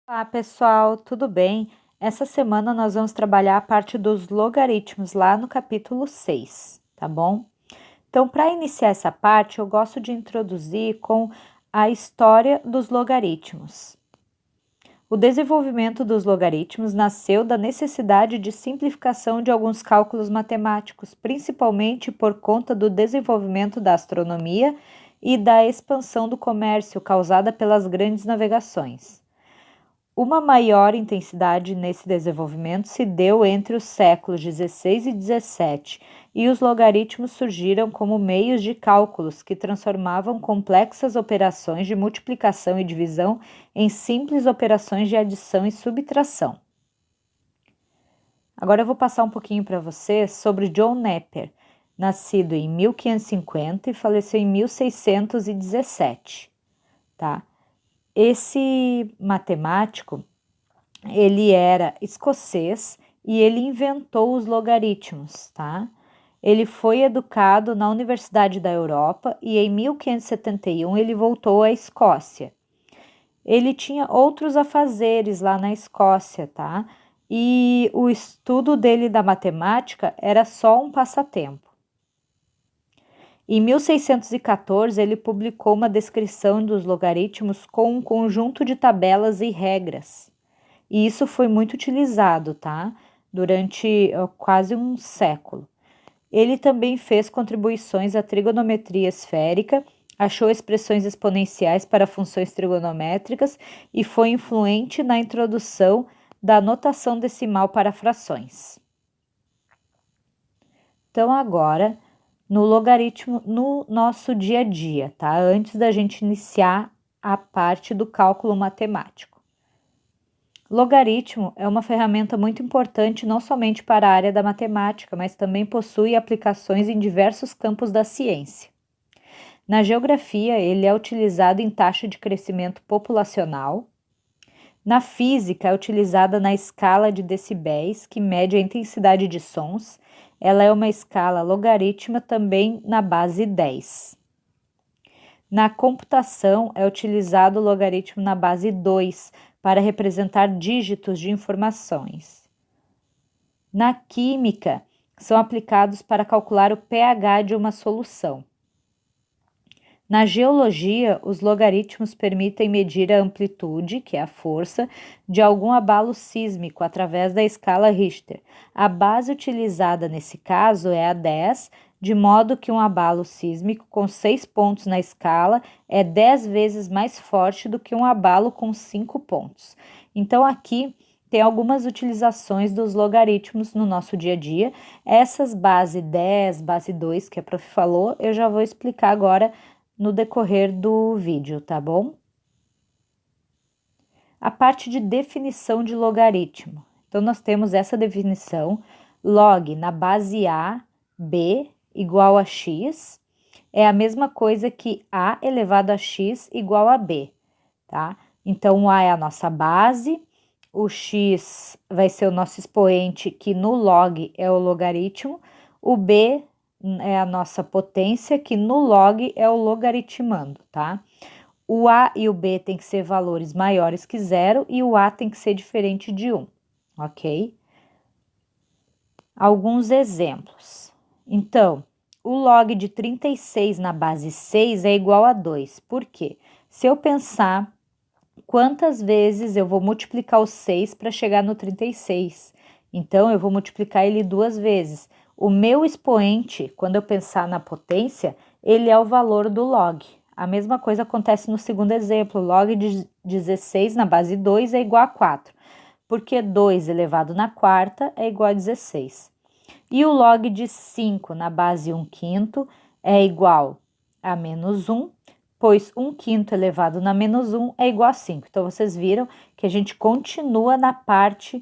Olá, pessoal, tudo bem? Essa semana nós vamos trabalhar a parte dos logaritmos lá no capítulo 6, tá bom? Então, para iniciar essa parte, eu gosto de introduzir com a história dos logaritmos. O desenvolvimento dos logaritmos nasceu da necessidade de simplificação de alguns cálculos matemáticos, principalmente por conta do desenvolvimento da astronomia e da expansão do comércio causada pelas grandes navegações. Uma maior intensidade nesse desenvolvimento se deu entre os séculos XVI e XVII, e os logaritmos surgiram como meios de cálculos que transformavam complexas operações de multiplicação e divisão em simples operações de adição e subtração. Agora eu vou passar um pouquinho para vocês sobre John Napier, nascido em 1550 e faleceu em 1617, tá? Esse matemático, ele era escocês e ele inventou os logaritmos, tá? Ele foi educado na Universidade da Europa e em 1571 ele voltou à Escócia. Ele tinha outros afazeres lá na Escócia, tá? E o estudo dele da matemática era só um passatempo. Em 1614, ele publicou uma descrição dos logaritmos com um conjunto de tabelas e regras. E isso foi muito utilizado, tá? Durante quase um século. Ele também fez contribuições à trigonometria esférica, achou expressões exponenciais para funções trigonométricas e foi influente na introdução da notação decimal para frações. Então, agora, no logaritmo no nosso dia a dia, tá? Antes da gente iniciar a parte do cálculo matemático. Logaritmo é uma ferramenta muito importante não somente para a área da matemática, mas também possui aplicações em diversos campos da ciência. Na geografia, ele é utilizado em taxa de crescimento populacional. Na física, é utilizada na escala de decibéis, que mede a intensidade de sons. Ela é uma escala logarítmica também na base 10. Na computação, é utilizado o logaritmo na base 2 para representar dígitos de informações. Na química, são aplicados para calcular o pH de uma solução. Na geologia, os logaritmos permitem medir a amplitude, que é a força, de algum abalo sísmico através da escala Richter. A base utilizada nesse caso é a 10, de modo que um abalo sísmico com 6 pontos na escala é 10 vezes mais forte do que um abalo com 5 pontos. Então, aqui tem algumas utilizações dos logaritmos no nosso dia a dia. Essas base 10, base 2, que a prof falou, eu já vou explicar agora no decorrer do vídeo, tá bom? A parte de definição de logaritmo. Então, nós temos essa definição, log na base A, B igual a x, é a mesma coisa que A elevado a x igual a B, tá? Então, o A é a nossa base, o x vai ser o nosso expoente, que no log é o logaritmo, o B é a nossa potência, que no log é o logaritmando, tá? O A e o B tem que ser valores maiores que zero e o A tem que ser diferente de 1, ok? Alguns exemplos. Então, o log de 36 na base 6 é igual a 2. Por quê? Se eu pensar quantas vezes eu vou multiplicar o 6 para chegar no 36, então eu vou multiplicar ele 2 vezes. O meu expoente, quando eu pensar na potência, ele é o valor do log. A mesma coisa acontece no segundo exemplo, log de 16 na base 2 é igual a 4, porque 2 elevado na quarta é igual a 16. E o log de 5 na base 1/5 é igual a menos 1, pois 1/5 elevado na menos 1 é igual a 5. Então, vocês viram que a gente continua na parte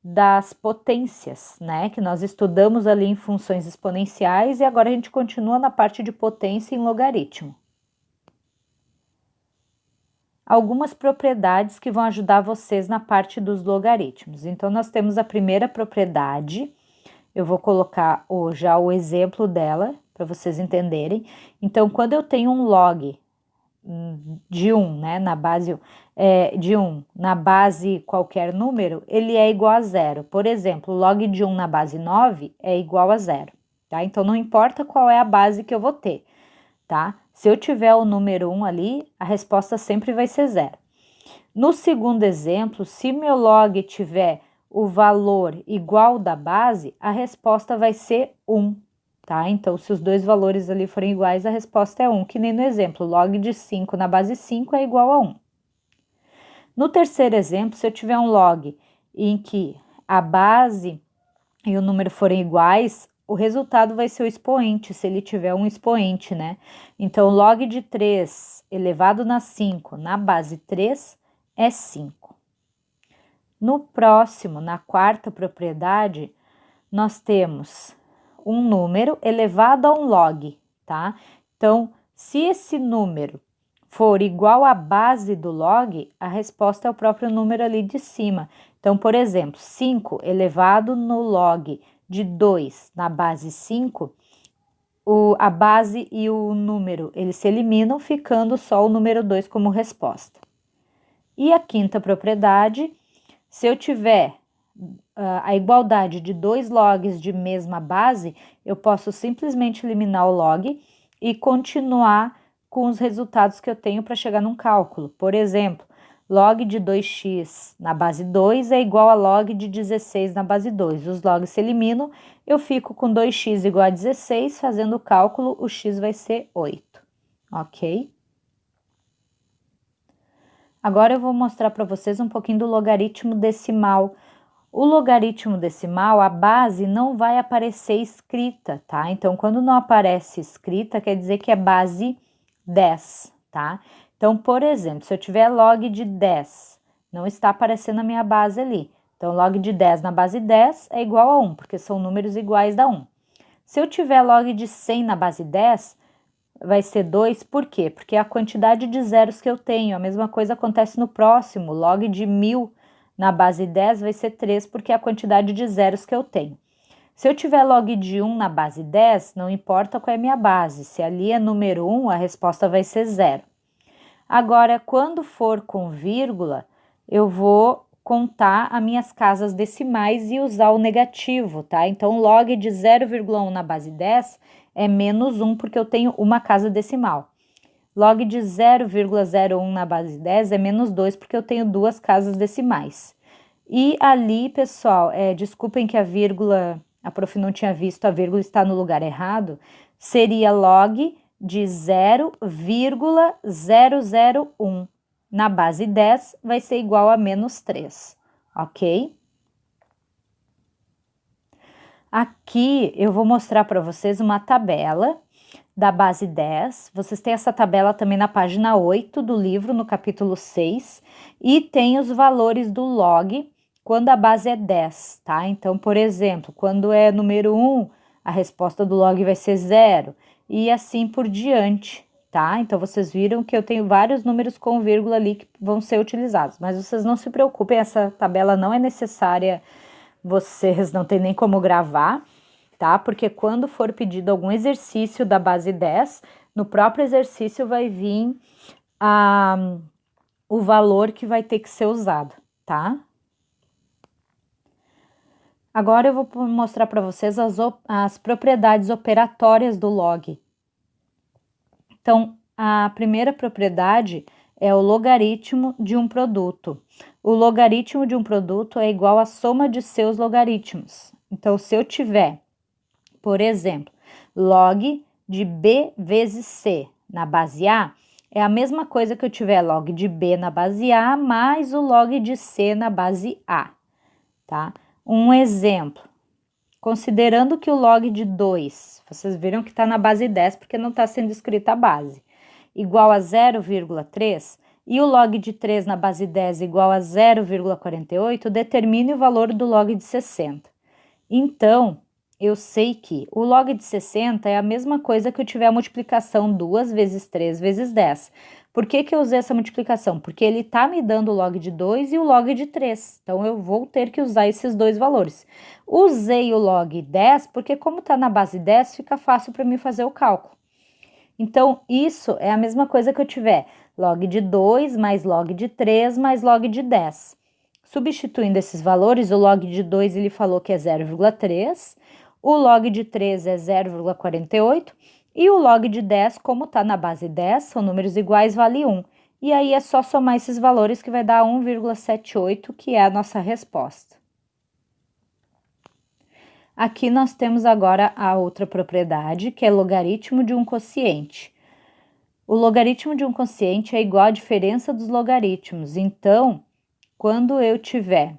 das potências, né? Que nós estudamos ali em funções exponenciais e agora a gente continua na parte de potência em logaritmo. Algumas propriedades que vão ajudar vocês na parte dos logaritmos. Então, nós temos a primeira propriedade, eu vou colocar já o exemplo dela para vocês entenderem. Então, quando eu tenho um log de 1, né, na base de 1, na base qualquer número, ele é igual a 0. Por exemplo, log de 1 na base 9 é igual a 0, tá? Então, não importa qual é a base que eu vou ter, tá? Se eu tiver o número 1 ali, a resposta sempre vai ser 0. No segundo exemplo, se meu log tiver o valor igual da base, a resposta vai ser 1, tá? Então, se os dois valores ali forem iguais, a resposta é 1, que nem no exemplo, log de 5 na base 5 é igual a 1. No terceiro exemplo, se eu tiver um log em que a base e o número forem iguais, o resultado vai ser o expoente, se ele tiver um expoente, né? Então, log de 3 elevado na 5 na base 3 é 5. No próximo, na quarta propriedade, nós temos um número elevado a um log, tá? Então, se esse número for igual à base do log, a resposta é o próprio número ali de cima. Então, por exemplo, 5 elevado no log de 2 na base 5, a base e o número, eles se eliminam, ficando só o número 2 como resposta. E a quinta propriedade, se eu tiver a igualdade de dois logs de mesma base, eu posso simplesmente eliminar o log e continuar com os resultados que eu tenho para chegar num cálculo. Por exemplo, log de 2x na base 2 é igual a log de 16 na base 2. Os logs se eliminam, eu fico com 2x igual a 16, fazendo o cálculo, o x vai ser 8, ok? Agora eu vou mostrar para vocês um pouquinho do logaritmo decimal. O logaritmo decimal, a base não vai aparecer escrita, tá? Então, quando não aparece escrita, quer dizer que é base 10, tá? Então, por exemplo, se eu tiver log de 10, não está aparecendo a minha base ali. Então, log de 10 na base 10 é igual a 1, porque são números iguais da 1. Se eu tiver log de 100 na base 10, vai ser 2, por quê? Porque é a quantidade de zeros que eu tenho. A mesma coisa acontece no próximo, log de 1000 na base 10 vai ser 3, porque é a quantidade de zeros que eu tenho. Se eu tiver log de 1 na base 10, não importa qual é a minha base, se ali é número 1, a resposta vai ser 0. Agora, quando for com vírgula, eu vou contar as minhas casas decimais e usar o negativo, tá? Então, log de 0,1 na base 10 é menos 1, porque eu tenho uma casa decimal. Log de 0,01 na base 10 é menos 2, porque eu tenho duas casas decimais. E ali, pessoal, desculpem que a vírgula, a prof não tinha visto, a vírgula está no lugar errado, seria log de 0,001 na base 10 vai ser igual a menos 3, ok? Aqui eu vou mostrar para vocês uma tabela da base 10, vocês têm essa tabela também na página 8 do livro, no capítulo 6, e tem os valores do log quando a base é 10, tá? Então, por exemplo, quando é número 1, a resposta do log vai ser 0, e assim por diante, tá? Então, vocês viram que eu tenho vários números com vírgula ali que vão ser utilizados, mas vocês não se preocupem, essa tabela não é necessária, vocês não tem nem como gravar, tá? Porque quando for pedido algum exercício da base 10, no próprio exercício vai vir o valor que vai ter que ser usado, tá? Agora eu vou mostrar para vocês as propriedades operatórias do log. Então, a primeira propriedade é o logaritmo de um produto. O logaritmo de um produto é igual à soma de seus logaritmos. Então, se eu tiver, por exemplo, log de B vezes C na base A, é a mesma coisa que eu tiver log de B na base A mais o log de C na base A, tá? Um exemplo, considerando que o log de 2, vocês viram que está na base 10 porque não está sendo escrita a base, igual a 0,3, e o log de 3 na base 10 igual a 0,48, determine o valor do log de 60. Então, eu sei que o log de 60 é a mesma coisa que eu tiver a multiplicação 2 vezes 3 vezes 10. Por que eu usei essa multiplicação? Porque ele está me dando o log de 2 e o log de 3. Então, eu vou ter que usar esses dois valores. Usei o log 10 porque, como está na base 10, fica fácil para mim fazer o cálculo. Então, isso é a mesma coisa que eu tiver log de 2 mais log de 3 mais log de 10. Substituindo esses valores, o log de 2 ele falou que é 0,3, o log de 3 é 0,48 e o log de 10, como está na base 10, são números iguais, vale 1. E aí é só somar esses valores que vai dar 1,78, que é a nossa resposta. Aqui nós temos agora a outra propriedade, que é logaritmo de um quociente. O logaritmo de um quociente é igual à diferença dos logaritmos. Então, quando eu tiver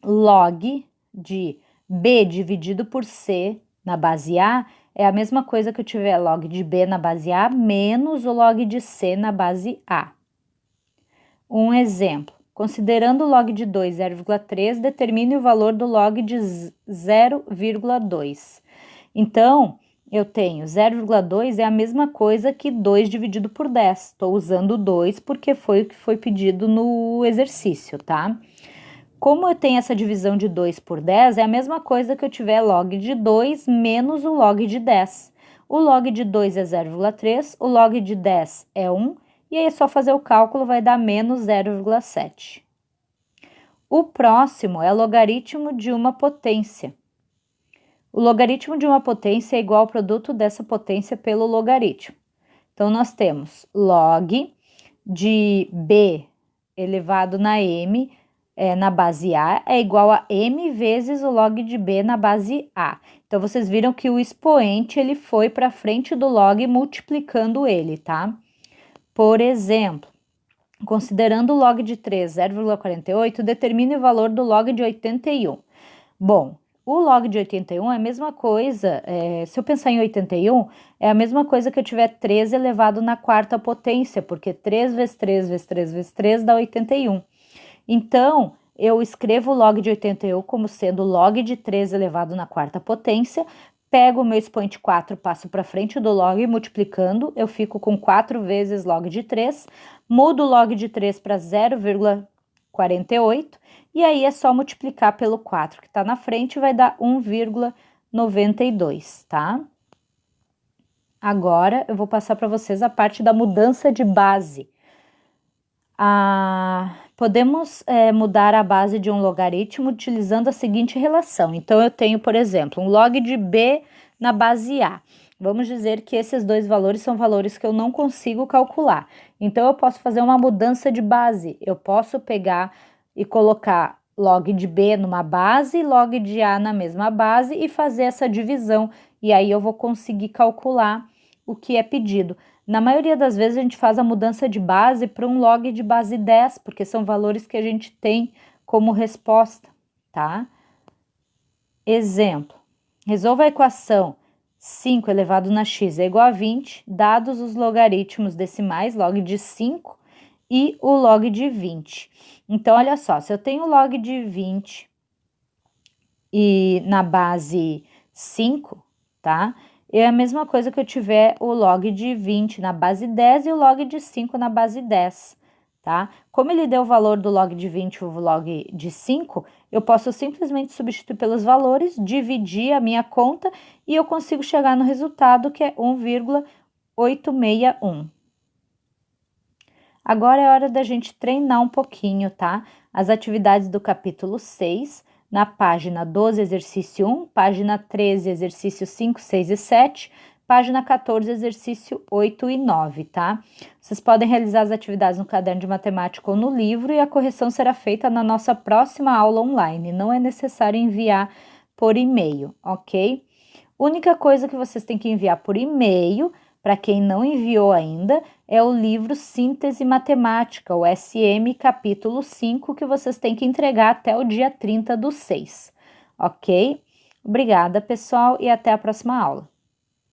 log de b dividido por c na base A, é a mesma coisa que eu tiver log de b na base A menos o log de c na base A. Um exemplo. Considerando o log de 2, 0,3, determine o valor do log de 0,2. Então, eu tenho 0,2 é a mesma coisa que 2 dividido por 10. Estou usando 2 porque foi o que foi pedido no exercício, tá? Como eu tenho essa divisão de 2 por 10, é a mesma coisa que eu tiver log de 2 menos o log de 10. O log de 2 é 0,3, o log de 10 é 1, e aí é só fazer o cálculo, vai dar menos 0,7. O próximo é logaritmo de uma potência. O logaritmo de uma potência é igual ao produto dessa potência pelo logaritmo. Então, nós temos log de b elevado na m na base A é igual a m vezes o log de b na base A. Então, vocês viram que o expoente ele foi para frente do log multiplicando ele, tá? Por exemplo, considerando o log de 3, 0,48, determine o valor do log de 81. Bom, o log de 81 é a mesma coisa, se eu pensar em 81, é a mesma coisa que eu tiver 3 elevado na quarta potência, porque 3 vezes 3 vezes 3 vezes 3 dá 81. Então, eu escrevo o log de 81 como sendo log de 3 elevado na quarta potência, pego o meu expoente 4, passo para frente do log multiplicando, eu fico com 4 vezes log de 3, mudo o log de 3 para 0,48, e aí é só multiplicar pelo 4 que está na frente, vai dar 1,92, tá? Agora, eu vou passar para vocês a parte da mudança de base. Podemos mudar a base de um logaritmo utilizando a seguinte relação. Então, eu tenho, por exemplo, um log de b na base A. Vamos dizer que esses dois valores são valores que eu não consigo calcular. Então, eu posso fazer uma mudança de base. Eu posso pegar e colocar log de b numa base, log de A na mesma base e fazer essa divisão. E aí, eu vou conseguir calcular o que é pedido. Na maioria das vezes a gente faz a mudança de base para um log de base 10, porque são valores que a gente tem como resposta, tá? Exemplo, resolva a equação 5 elevado na x é igual a 20, dados os logaritmos decimais, log de 5 e o log de 20. Então, olha só, se eu tenho log de 20 e na base 5, tá? É a mesma coisa que eu tiver o log de 20 na base 10 e o log de 5 na base 10, tá? Como ele deu o valor do log de 20 e o log de 5, eu posso simplesmente substituir pelos valores, dividir a minha conta e eu consigo chegar no resultado que é 1,861. Agora é hora da gente treinar um pouquinho, tá? As atividades do capítulo 6, na página 12, exercício 1, página 13, exercício 5, 6 e 7, página 14, exercício 8 e 9, tá? Vocês podem realizar as atividades no caderno de matemática ou no livro e a correção será feita na nossa próxima aula online. Não é necessário enviar por e-mail, ok? Única coisa que vocês têm que enviar por e-mail, para quem não enviou ainda, é o livro Síntese Matemática, o SM capítulo 5, que vocês têm que entregar até o dia 30/6, ok? Obrigada, pessoal, e até a próxima aula.